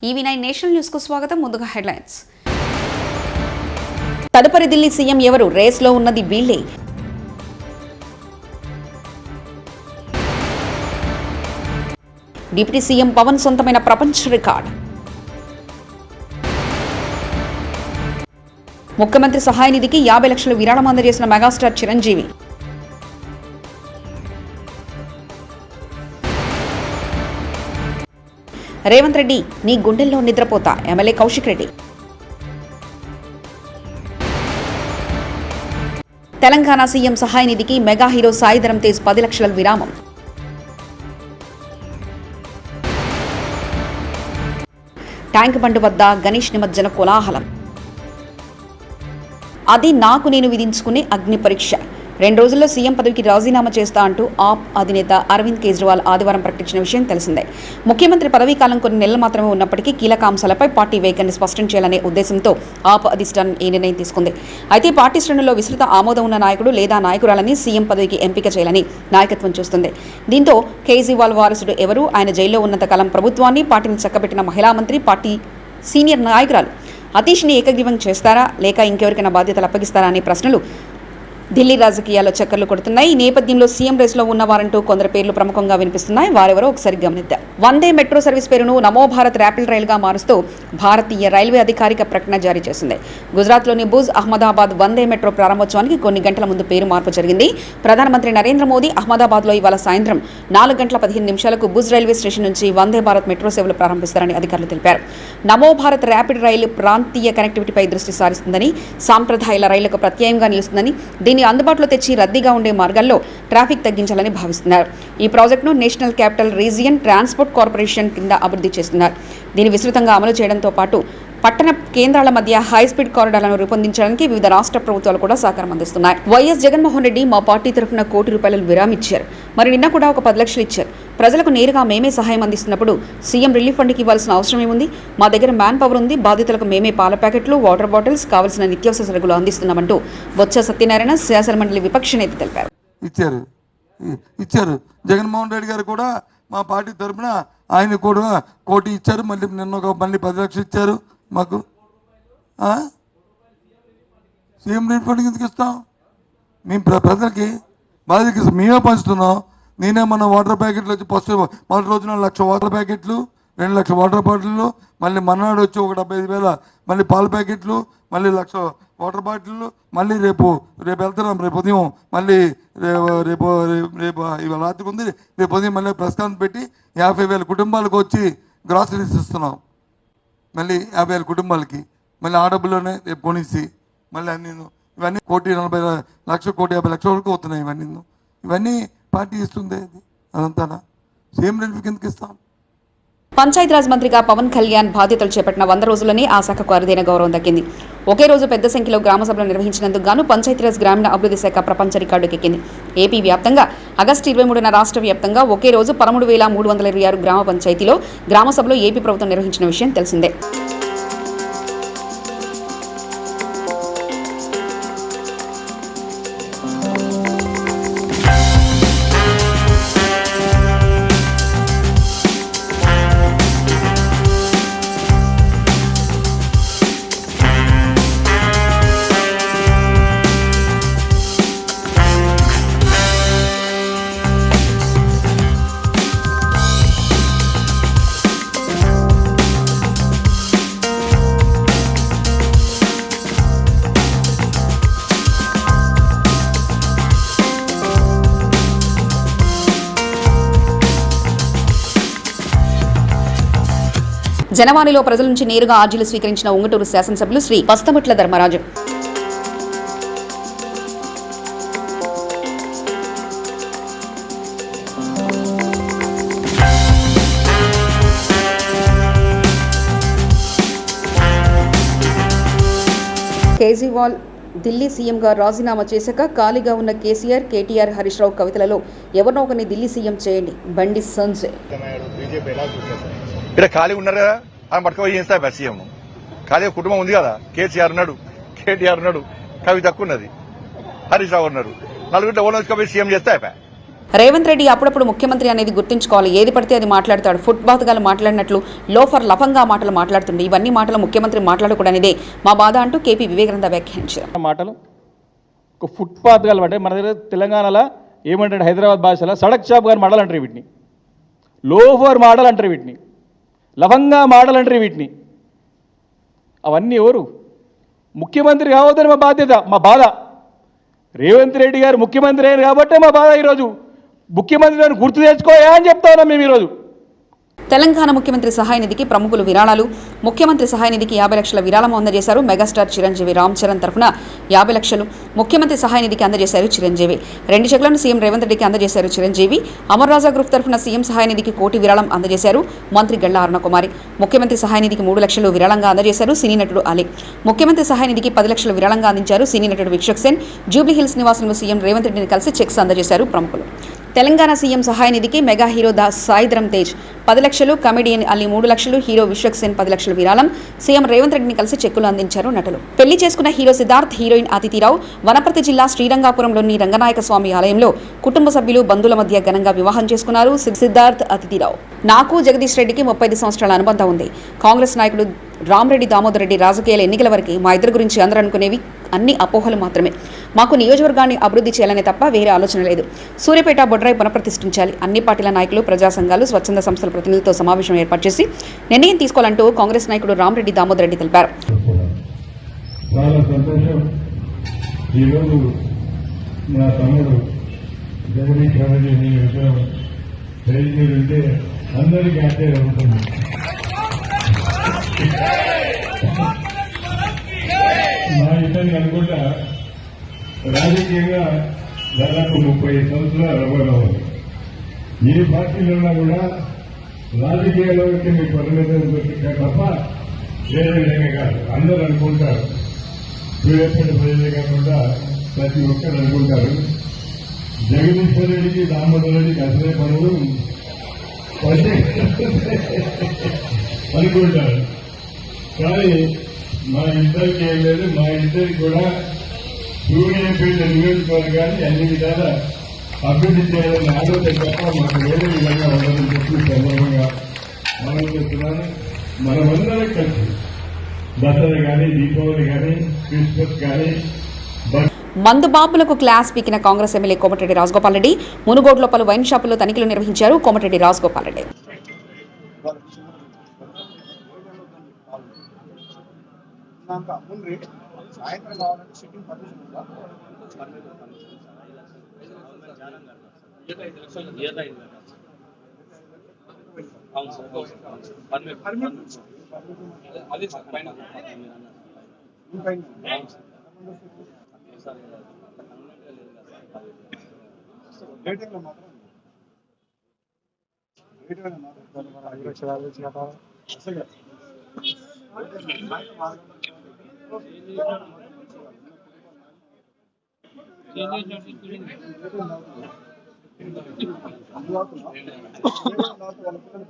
EV9 national news కు స్వాగతం. ముందుగా హెడ్లైన్స్. తదుపరి ఢిల్లీ సీఎం ఎవరు? రేస్లో ఉన్నది వీళ్ళే. డిప్యూటీ సీఎం పవన్ సొంతమైన ప్రపంచ రికార్డ్. ముఖ్యమంత్రి సహాయ నిధికి 50 లక్షల విరాళం అందజేసిన మెగాస్టార్ చిరంజీవి. రేవంత్ రెడ్డి నీ గుండెల్లో నిద్రపోతా ఎమ్మెల్యే కౌశిక్ రెడ్డి. తెలంగాణ సీఎం సహాయ నిధికి మెగా హీరో సాయి ధరమ్ తేజ్ 10 లక్షల విరామం. ట్యాంక్ బండ్ వద్ద గణేష్ నిమజ్జన కోలాహలం. అది నాకు నేను విధించుకునే అగ్ని పరీక్ష. 2 రోజుల్లో సీఎం పదవికి రాజీనామా చేస్తా అంటూ ఆప్ అధినేత అరవింద్ కేజ్రీవాల్ ఆదివారం ప్రకటించిన విషయం తెలిసిందే. ముఖ్యమంత్రి పదవీ కాలం కొన్ని నెలలు మాత్రమే ఉన్నప్పటికీ కీలక అంశాలపై పార్టీ వైఖరిని స్పష్టం చేయాలనే ఉద్దేశంతో ఆప్ అధిష్టానం ఈ నిర్ణయం తీసుకుంది. అయితే పార్టీ శ్రేణుల్లో విస్తృత ఆమోదం ఉన్న నాయకుడు లేదా నాయకురాలని సీఎం పదవికి ఎంపిక చేయాలని నాయకత్వం చూస్తుంది. దీంతో కేజ్రీవాల్ వారసుడు ఎవరు? ఆయన జైల్లో ఉన్నంతకాలం ప్రభుత్వాన్ని పార్టీని చక్కబెట్టిన మహిళా మంత్రి, పార్టీ సీనియర్ నాయకురాలు అతీష్ని ఏకగ్రీవం చేస్తారా లేక ఇంకెవరికైనా బాధ్యతలు అప్పగిస్తారా అనే ప్రశ్నలు ఢిల్లీ రాజకీయాల్లో చక్కర్లు కొడుతున్నాయి. ఈ నేపథ్యంలో సీఎం రేసులో ఉన్నవారంటూ కొందరు పేర్లు ప్రముఖంగా వినిపిస్తున్నాయి. వారెవరో ఒకసారి గమనిద్దాం. వందే మెట్రో సర్వీస్ పేరును నమో భారత్ ర్యాపిడ్ రైలుగా మారుస్తూ భారతీయ రైల్వే అధికారిక ప్రకటన జారీ చేసింది. గుజరాత్లోని భుజ్ అహ్మదాబాద్ వందే మెట్రో ప్రారంభోత్సవానికి కొన్ని గంటల ముందు పేరు మార్పు జరిగింది. ప్రధానమంత్రి నరేంద్ర మోదీ అహ్మదాబాద్లో ఇవాళ సాయంత్రం 4:15 భుజ్ రైల్వే స్టేషన్ నుంచి వందే భారత్ మెట్రో సేవలు ప్రారంభిస్తారని అధికారులు తెలిపారు. నమో భారత్ ర్యాపిడ్ రైలు ప్రాంతీయ కనెక్టివిటీపై దృష్టి సారిస్తుందని, సాంప్రదాయాల రైళ్లకు ప్రత్యామ్నాయంగా నిలుస్తుందని, దీన్ని అందుబాటులో తెచ్చి రద్దీగా ఉండే మార్గాల్లో ట్రాఫిక్ తగ్గించాలని భావిస్తున్నారు. ఈ ప్రాజెక్టును national capital region transport corporation కింద అభివృద్ధి చేస్తున్నారు. దీన్ని విస్తృతంగా అమలు చేయడంతో పాటు పట్టణ కేంద్రాల మధ్య హైస్పీడ్ కారిడార్లను రూపొందించడానికి వివిధ రాష్ట్ర ప్రభుత్వాలు కూడా సహకారం అందిస్తున్నాయి. వైఎస్ జగన్మోహన్ రెడ్డి మా పార్టీ తరఫున ₹1 కోటి విరామిచ్చారు. మరి నిన్న కూడా ఒక 10 లక్షలు ఇచ్చారు. ప్రజలకు నేరుగా మేమే సహాయం అందిస్తున్నప్పుడు సీఎం రిలీఫ్ ఫండ్కి ఇవ్వాల్సిన అవసరం ఏముంది? మా దగ్గర మ్యాన్ పవర్ ఉంది. బాధితులకు మేమే పాల ప్యాకెట్లు, వాటర్ బాటిల్స్, కావలసిన నిత్యావసర సరుకులు అందిస్తున్నామంటూ బొత్స సత్యనారాయణ శాసనమండలి విపక్ష నేత తెలిపారు. ఇచ్చారు జగన్మోహన్ రెడ్డి గారు కూడా మా పార్టీ తరఫున ఆయన కూడా ₹1 కోటి ఇచ్చారు. నిన్న మళ్ళీ 10 లక్షలు ఇచ్చారు మాకు. సీఎం రిలీఫ్ ఫండ్ ఎందుకు ఇస్తాం? మేము ప్రజలకి బాధ్యతకి మేమే పంచుతున్నాం. నేనే మన వాటర్ ప్యాకెట్లు వచ్చి ఫస్ట్ మొదటి రోజున 1,00,000 వాటర్ ప్యాకెట్లు, 2 లక్షల వాటర్ బాటిళ్ళు, మళ్ళీ మన్నాడు వచ్చి ఒక 75,000 మళ్ళీ పాల ప్యాకెట్లు, మళ్ళీ 1,00,000 వాటర్ బాటిళ్ళు, మళ్ళీ రేపు వెళ్తున్నాం. రేపు ఉదయం మళ్ళీ రేపు ఇవాళ రాత్రికి ఉంది. రేపు ఉదయం మళ్ళీ ప్రెస్ కాన్ఫరెన్స్ పెట్టి 50,000 కుటుంబాలకు వచ్చి గ్రాసరీస్ ఇస్తున్నాం. మళ్ళీ 50,000 కుటుంబాలకి మళ్ళీ ఆ డబ్బుల్లోనే రేపు కొనిసి మళ్ళీ అన్నీ ఇవన్నీ ₹1,40,00,000 ₹1,50,00,000 వరకు అవుతున్నాయి. ఇవన్నీ పార్టీ ఇస్తుంది. అదంతా సీఎం రిలీఫ్ కిందకి ఇస్తాం. పంచాయతీరాజ్ మంత్రిగా పవన్ కళ్యాణ్ బాధ్యతలు చేపట్టిన 100 రోజుల్లోనే ఆ శాఖకు అరుదైన గౌరవం దక్కింది. ఒకే రోజు పెద్ద సంఖ్యలో గ్రామ సభలు నిర్వహించినందుకు గాను పంచాయతీరాజ్ గ్రామీణ అభివృద్ధి శాఖ ప్రపంచ రికార్డుకెక్కింది. ఏపీ వ్యాప్తంగా ఆగస్టు 23న రాష్ట్ర వ్యాప్తంగా ఒకే రోజు 13,326 గ్రామ పంచాయతీలో గ్రామ సభలు ఏపీ ప్రభుత్వం నిర్వహించిన విషయం తెలిసిందే. జనవాణిలో ప్రజల నుంచి నేరుగా ఆర్జీలు స్వీకరించిన ఉంగటూరు శాసనసభ్యులు శ్రీ పస్తమట్ల ధర్మరాజు. కేజ్రీవాల్ ఢిల్లీ సీఎంగా రాజీనామా చేశాక ఖాళీగా ఉన్న కేసీఆర్, కేటీఆర్, హరీష్ రావు కవితలలో ఎవరినో ఒకరిని ఢిల్లీ సీఎం చేయండి. బండి సంజయ్ ఇక్కడ ఖాళీ ఉన్నారు కదా, ఆయన పట్టుకుపోయి చేస్తా సీఎం. ఖాళీ కుటుంబం ఉంది కదా, కేసీఆర్ ఉన్నాడు, కేటీఆర్ ఉన్నాడు, కవిత ఉన్నది, హరీష్ రావు ఉన్నారు. 4 ఓన్ వచ్చుకోపోయి సీఎం చేస్తే అయిపోయా. రేవంత్ రెడ్డి అప్పుడప్పుడు ముఖ్యమంత్రి అనేది గుర్తుంచుకోవాలి. ఏది పడితే అది మాట్లాడతాడు. ఫుట్బాత్ గాలు మాట్లాడినట్లు లోఫర్ లఫంగా మాటలు మాట్లాడుతుంది. ఇవన్నీ మాటలు ముఖ్యమంత్రి మాట్లాడకూడనిదే మా బాధ అంటూ కేపీ వివేకానంద వ్యాఖ్యానించారు. మాటలు ఒక ఫుట్పాత్ గాలు అంటే మన దగ్గర తెలంగాణలో ఏమంటాడు, హైదరాబాద్ భాషలో సడక్ షాప్ గారు మాటలు అంటారు వీటిని, లోఫర్ మాటలు అంటారు వీటిని, లవంగా మాటలు అంటారు వీటిని. అవన్నీ ఎవరు? ముఖ్యమంత్రి కావద్దని మా బాధ్యత, మా బాధ. రేవంత్ రెడ్డి గారు ముఖ్యమంత్రి అయ్యారు కాబట్టే మా బాధ. ఈరోజు ముఖ్యమంత్రి గారిని గుర్తు తెచ్చుకోయా అని చెప్తా ఉన్నాం మేము ఈరోజు. తెలంగాణ ముఖ్యమంత్రి సహాయ నిధికి ప్రముఖులు విరాళాలు. ముఖ్యమంత్రి సహాయ నిధికి 50 లక్షల విరాళం అందజేశారు. మెగాస్టార్ చిరంజీవి. రామ్ చరణ్ తరఫున 50 లక్షలు ముఖ్యమంత్రి సహాయ నిధికి అందజేశారు చిరంజీవి. 2 చెక్లను సీఎం రేవంత్ రెడ్డికి అందజేశారు చిరంజీవి. అమర్ రాజా గ్రూప్ తరఫున సీఎం సహాయ నిధికి 1 కోటి విరాళం అందజేశారు మంత్రి గళ్ల అరుణకుమారి. ముఖ్యమంత్రి సహాయ నిధికి 3 లక్షలు విరాళంగా అందజేశారు సినీ నటుడు అలీ. ముఖ్యమంత్రి సహాయ నిధికి 10 లక్షల విరాళంగా అందించారు సినీ నటుడు విక్షక్ సేన్. జూబ్లీ హిల్స్ నివాసంలో సీఎం రేవంత్ రెడ్డిని కలిసి చెక్స్ అందజేశారు ప్రముఖులు. తెలంగాణ సీఎం సహాయ నిధికి మెగా హీరో సాయిధరం తేజ్ 10 లక్షలు, కమెడియన్ అలీ 3 లక్షలు, హీరో విశ్వక్ సేన్ 10 లక్షల విరాళం. సీఎం రేవంత్ రెడ్డిని కలిసి చెక్కులు అందించారు నటులు. పెళ్లి చేసుకున్న హీరో సిద్ధార్థ్, హీరోయిన్ అతిథిరావు వనపర్తి జిల్లా శ్రీరంగాపురంలోని రంగనాయక స్వామి ఆలయంలో కుటుంబ సభ్యులు బంధువుల మధ్య ఘనంగా వివాహం చేసుకున్నారు సిద్ధార్థ్, అతిథిరావు. నాకు జగదీష్ రెడ్డికి 35 సంవత్సరాల అనుబంధం ఉంది. కాంగ్రెస్ నాయకుడు రామరెడ్డి దామోదర్ రెడ్డి రాజకీయాల ఎన్నికల వరకు మా ఇద్దరి గురించి అందరూ అనుకునేవి అన్ని అపోహలు మాత్రమే. మాకు నియోజకవర్గాన్ని అభివృద్ధి చేయాలనే తప్ప వేరే ఆలోచన లేదు. సూర్యాపేట బొడ్రాయి పునఃప్రతిష్ఠించాలి. అన్ని పార్టీల నాయకులు, ప్రజా సంఘాలు, స్వచ్ఛంద సంస్థల ప్రతినిధులతో సమావేశం ఏర్పాటు చేసి నిర్ణయం తీసుకోవాలంటూ కాంగ్రెస్ నాయకుడు రామరెడ్డి దామోదర్ రెడ్డి తెలిపారు. చాలా సంతోషం. ఈరోజు నా తమ్ముడు జగదీష్ రెడ్డి ఈ విషయం తెలియజేస్తుంటే అందరికీ ఆశ్చర్యం అవుతుంది. మా ఇద్దరికి అనుకుంటా రాజకీయంగా దాదాపు 30 సంవత్సరాలు అనుభవం. ఏ పార్టీలో ఉన్నా కూడా రాజకీయాల్లోకి మీ పరిమితం దొరికితే తప్ప వేరే విధంగా కాదు. అందరూ అనుకుంటారు, సూర్యాపేట ప్రజలే కాకుండా ప్రతి ఒక్కరు అనుకుంటారు జగదీశ్వర్ రెడ్డికి దామోదర్ రెడ్డికి అసలే పనులు అనుకుంటారు. కానీ మా ఇద్దరికి ఏం లేదు. మా ఇద్దరికి కూడా సూర్యాపేట నియోజకవర్గాన్ని అన్ని విధాల అభివృద్ధి చేయాలని ఆలోచన తప్ప మాకు వేరే విధంగా ఉండదని చెప్పి సందర్భంగా మనం చెప్తున్నాను. మనమందరం కలిసి దసరా కానీ, దీపావళి కానీ, క్రిస్మస్ కానీ మందు బాబులకు క్లాస్ పీకిన కాంగ్రెస్ ఎమ్మెల్యే కోమటిరెడ్డి రాజగోపాల్ రెడ్డి. మునుగోడులో పలు వైన్ షాపుల్లో తనిఖీలు నిర్వహించారు కోమటిరెడ్డి రాజగోపాల్ రెడ్డి.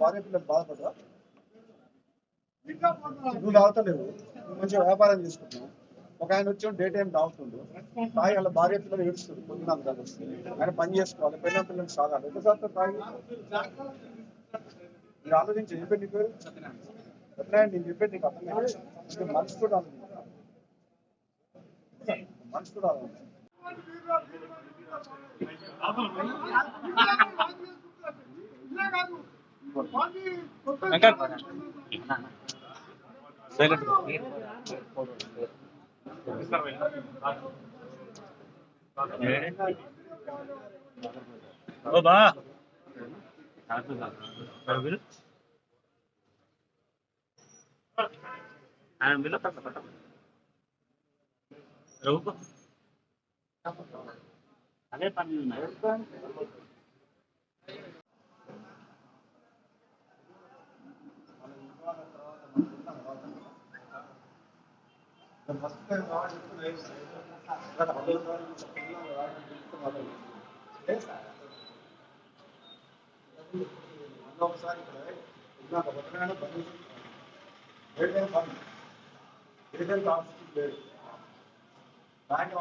భార్య పిల్లలు బాధపడరా? నువ్వు తాగుతలేవు, మంచిగా వ్యాపారం చేసుకుంటున్నావు. ఒక ఆయన వచ్చి డే టైం తాగుతుండు, తాగి వాళ్ళ భార్య పిల్లలు ఏడుస్తుంది. పొద్దున ఆయన పని చేసుకోవాలి, పెళ్ళ పిల్లలు సాగాలి. ఒకసారి తాగి మీరు ఆలోచించి ఏం పెట్టి పేరు ఎట్లా నేను చెప్పేది నీకు అర్థం మనసు కూడా మనసు కూడా అదే పని ఒకసారి బ్యాంక్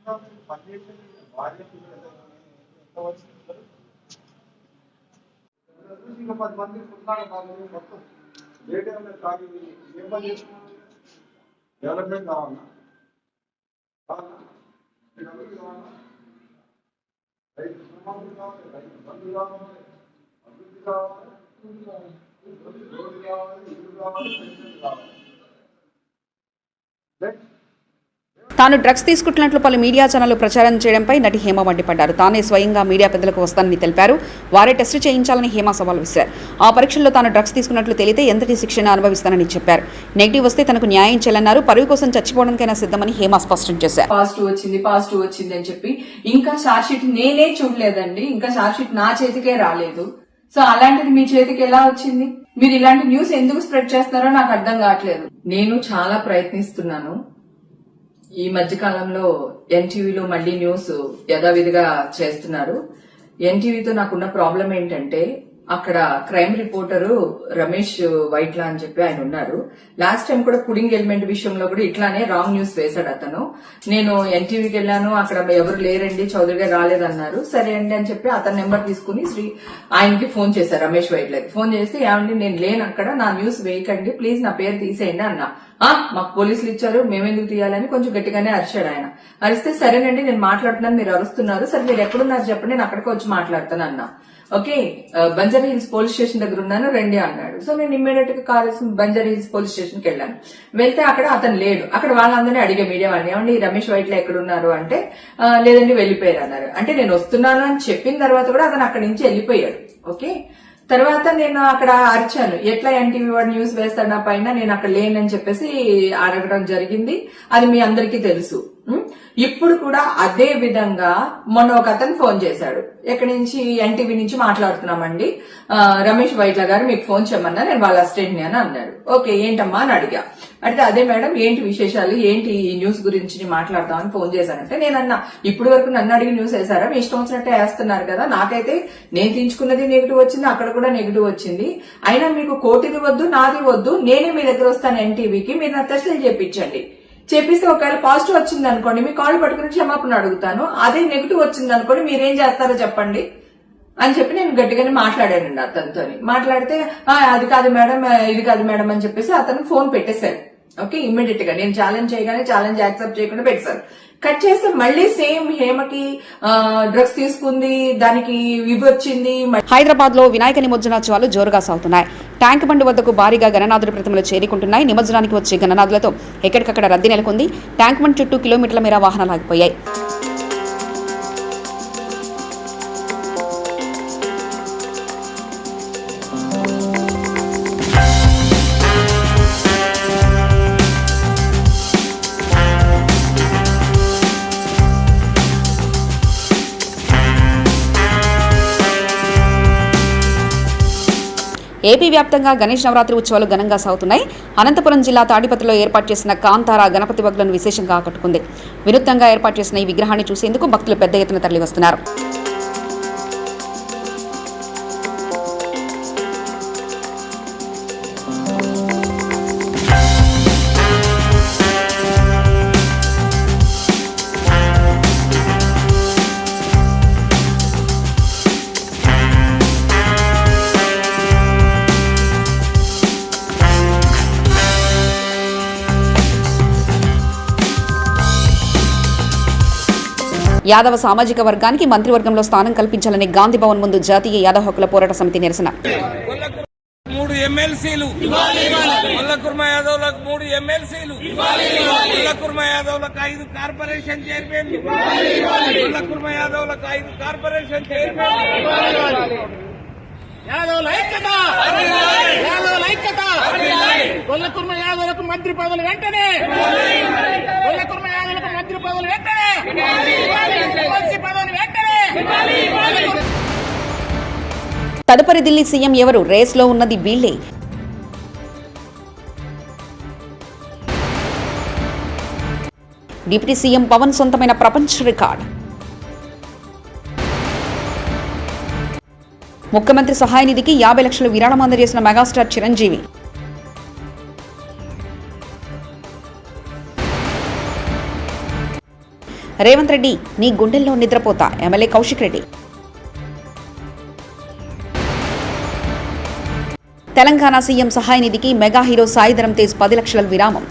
పనిచేసి భార్య పిల్లలు ఎంత వయసు పిల్లలు? ఇంకా 10 మంది పుట్టినాక తాగు మొత్తం డే టైంలో తాగి ఏం పని చేసుకున్నాం? డెవలప్మెంట్ కావాలన్నా అభివృద్ధి కావాలా? రైతు రుణమాఫీ కావాలి, రైతు బంధు కావాలి, అభివృద్ధి కావాలి, రోడ్డు కావాలి, ఇల్లు కావాలి, పెన్షన్ కావాలి. తాను డ్రగ్స్ తీసుకుంటున్నట్లు పలు మీడియా ఛానళ్లు ప్రచారం చేయడంపై నటి హేమ మండిపడ్డారు. తానే స్వయంగా మీడియా పెద్దలకు వస్తానని తెలిపారు. వారే టెస్టు చేయించాలని హేమ సవాల్ విసిరారు. ఆ పరీక్షల్లో తాను డ్రగ్స్ తీసుకున్నట్లు తేలితే ఎంతటి శిక్షణ అనుభవిస్తానని చెప్పారు. నెగిటివ్ వస్తే తనకు న్యాయం చేయాలన్నారు. పరువు కోసం చచ్చిపోవడానికైనా సిద్ధమని హేమ స్పష్టం చేశారు. పాజిటివ్ వచ్చింది అని చెప్పి ఇంకా ఛార్జ్ షీట్ నేనే చూడలేదండి. ఇంకా ఛార్జ్ షీట్ నా చేతికే రాలేదు. సో అలాంటిది మీ చేతికి ఎలా వచ్చింది? మీరు ఇలాంటి న్యూస్ ఎందుకు స్ప్రెడ్ చేస్తున్నారో నాకు అర్థం కావట్లేదు. నేను చాలా ప్రయత్నిస్తున్నాను. ఈ మధ్య కాలంలో ఎన్టీవీలో మళ్ళీ న్యూస్ యథావిధిగా చేస్తున్నారు. ఎన్టీవీతో నాకున్న ప్రాబ్లం ఏంటంటే అక్కడ క్రైమ్ రిపోర్టరు రమేష్ వైట్లా అని చెప్పి ఆయన ఉన్నారు. లాస్ట్ టైం కూడా పుడింగ్ ఎలిమెంట్ విషయంలో కూడా ఇట్లానే రాంగ్ న్యూస్ వేశాడు అతను. నేను ఎన్టీవీకి వెళ్ళాను, అక్కడ ఎవరు లేరండి, చౌదరి గారు రాలేదన్నారు. సరే అండి అని చెప్పి అతని నెంబర్ తీసుకుని ఆయనకి ఫోన్ చేశారు, రమేష్ వైట్లకి ఫోన్ చేసి, ఏమండి నేను లేను అక్కడ, నా న్యూస్ వేయకండి ప్లీజ్, నా పేరు తీసేయండి అన్నా. మాకు పోలీసులు ఇచ్చారు, మేమెందుకు తీయాలని కొంచెం గట్టిగానే అరిచాడు ఆయన. అరిస్తే సరేనండి నేను మాట్లాడుతున్నాను, మీరు అరుస్తున్నారు, సరే మీరు ఎక్కడున్నారు చెప్పండి, నేను అక్కడికి వచ్చి మాట్లాడతాను అన్నా. Okay, Banjara hills police station దగ్గర ఉన్నాను రండి అన్నాడు. సో నేను ఇమ్మీడియట్ గా call Banjara hills police station కి వెళ్ళాను. వెళ్తే అక్కడ అతను లేడు. అక్కడ వాళ్ళందరినీ అడిగే మీడియా వాళ్ళని, ఏమండి రమేష్ వైట్ల ఎక్కడున్నారు అంటే లేదండి వెళ్ళిపోయారు అన్నారు. అంటే నేను వస్తున్నాను అని చెప్పిన తర్వాత కూడా అతను అక్కడి నుంచి వెళ్ళిపోయాడు. ఓకే, తర్వాత నేను అక్కడ అరిచాను, ఎట్లా ఎన్టీవీ వాడు న్యూస్ వేస్తాడు నా పైన, నేను అక్కడ లేనని చెప్పేసి అడగడం జరిగింది. అది మీ అందరికీ తెలుసు. ఇప్పుడు కూడా అదే విధంగా మొన్న ఒక అతను ఫోన్ చేశాడు, ఎక్కడి నుంచి, ఎన్టీవీ నుంచి మాట్లాడుతున్నామండి, రమేష్ వైట్ల గారు మీకు ఫోన్ చేయమన్నా, నేను వాళ్ళ అసిస్టెంట్ ని అని అన్నాడు. ఓకే ఏంటమ్మా అని అడిగా. అంటే అదే మేడం ఏంటి విశేషాలు, ఏంటి ఈ న్యూస్ గురించి మాట్లాడదామని ఫోన్ చేశానంటే నేను అన్నా, ఇప్పుడు వరకు నన్ను అడిగి న్యూస్ వేసారా, మీ ఇష్టం వచ్చినట్టే వేస్తున్నారు కదా, నాకైతే నేను తీయించుకున్నది నెగిటివ్ వచ్చింది, అక్కడ కూడా నెగిటివ్ వచ్చింది, అయినా మీకు కోటిది వద్దు నాది వద్దు, నేనే మీ దగ్గర వస్తాను ఎన్టీవీకి, మీరు నా టెస్టులు చేయించండి, చేపిస్తే ఒకవేళ పాజిటివ్ వచ్చింది అనుకోండి మీ కాళ్ళు పట్టుకుని క్షమాపణ అడుగుతాను, అదే నెగిటివ్ వచ్చింది అనుకోండి మీరేం చేస్తారో చెప్పండి అని చెప్పి నేను గట్టిగానే మాట్లాడానండి అతనితో. మాట్లాడితే అది కాదు మేడం ఇది కాదు మేడం అని చెప్పేసి అతను ఫోన్ పెట్టేశారు. ఓకే, ఇమ్మీడియట్ గా నేను ఛాలెంజ్ చేయగానే ఛాలెంజ్ యాక్సెప్ట్ చేయకుండా పెట్టేశారు. కట్ చేస్తే మళ్ళీ సేమ్ హేమకి డ్రగ్స్ తీసుకుంది, దానికి ఇవి వచ్చింది. హైదరాబాద్ లో వినాయక నిమజ్జనోత్సవాలు జోరుగా సాగుతున్నాయి. ట్యాంక్ బండ్ వద్దకు భారీగా గణనాథుడి ప్రతిమలు చేరుకుంటున్నాయి. నిమజ్జనానికి వచ్చే గణనాథులతో ఎక్కడికక్కడ రద్దీ నెలకొంది. ట్యాంక్ బండ్ చుట్టూ కిలోమీటర్ల మేర వాహనాలు ఆగిపోయాయి. ఏపీ వ్యాప్తంగా గణేష్ నవరాత్రి ఉత్సవాలు ఘనంగా సాగుతున్నాయి. అనంతపురం జిల్లా తాడిపత్రిలో ఏర్పాటు చేసిన కాంతార గణపతి బగ్గులను విశేషంగా ఆకట్టుకుంది. వినూత్నంగా ఏర్పాటు చేసిన ఈ విగ్రహాన్ని చూసేందుకు భక్తులు పెద్ద ఎత్తున తరలివస్తున్నారు. యాదవ సామాజిక వర్గానికి మంత్రివర్గంలో స్థానం కల్పించాలని గాంధీ భవన్ ముందు జాతీయ యాదవ హక్కుల పోరాట సమితి నిరసన. 3 ఎమ్మెల్సీలు ముల్లకుర్మ యాదవ్లకు 3 ఎమ్మెల్సీలు, ముల్లకుర్మ యాదవ్లకు 5 కార్పొరేషన్ చైర్మన్లు, ముల్లకుర్మ యాదవ్లకు 5 కార్పొరేషన్ చైర్మన్లు. యాదవ్ల ఐక్యత, యాదవ్ల ఐక్యత, ముల్లకుర్మ యాదవ్లకు మంత్రి పదవులు వెంటనే, ముల్లకుర్మ యాదవ్లకు మంత్రి పదవులు వెంటనే, ఎమ్మెల్సీ పదవులు వెంటనే. తదుపరి ఢిల్లీ సీఎం ఎవరు? రేస్లో ఉన్నది వీళ్లే. డిప్యూటీ సీఎం పవన్ సొంతమైన ప్రపంచ రికార్డ్. ముఖ్యమంత్రి సహాయ నిధికి 50 లక్షల విరాళం అందజేసిన మెగాస్టార్ చిరంజీవి. రేవంత్ రెడ్డి నీ గుండెల్లో నిద్రపోతా ఎమ్మెల్యే కౌశిక్ రెడ్డి. తెలంగాణ సీఎం సహాయ నిధికి మెగా హీరో సాయి ధరమ్ తేజ్ 10 లక్షల విరామం.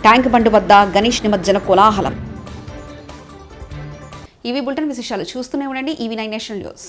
ట్యాంక్ బండ్ వద్ద గణేష్ నిమజ్జన కోలాహలం. ఇవి బులెటిన్ విశేషాలు. చూస్తూనే ఉండండి EV9 నేషనల్ న్యూస్.